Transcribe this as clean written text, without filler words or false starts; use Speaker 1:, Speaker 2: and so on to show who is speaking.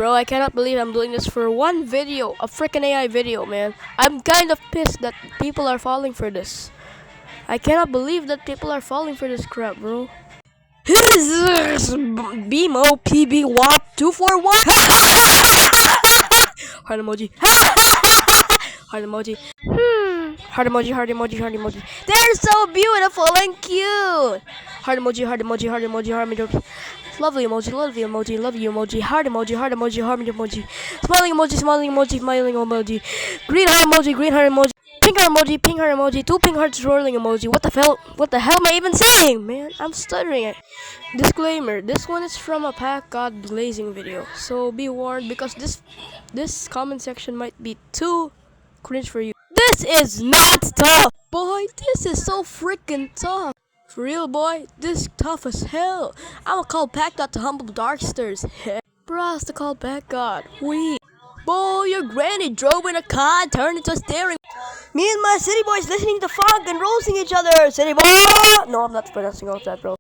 Speaker 1: bro. I cannot believe I'm doing this for one video, a freaking AI video, man. I'm kind of pissed that people are falling for this. I cannot believe that people are falling for this crap, bro. BMO PB WAP 241. Heart emoji. Heart emoji. Heart emoji, heart emoji, heart emoji. They're so beautiful and cute. Heart emoji, heart emoji, heart emoji, heart emoji. Lovely emoji, lovely emoji, love you emoji, heart emoji, heart emoji, heart emoji. Smiling emoji, smiling emoji, smiling emoji. Green heart emoji, green heart emoji. Pink heart emoji, two pink hearts rolling emoji. What the hell am I even saying, man? I'm stuttering. Disclaimer: this one is from a Pack God Blazing video, so be warned because this comment section might be too cringe for you. This is not tough, boy. This is so freaking tough. For real, boy. This tough as hell. I'ma call Pack God to humble darksters. Bros to call Pack God. Boy, your granny drove in a car, turned into a steering. Me and my city boys listening to funk and roasting each other. City boy. No, I'm not pronouncing all that, bro.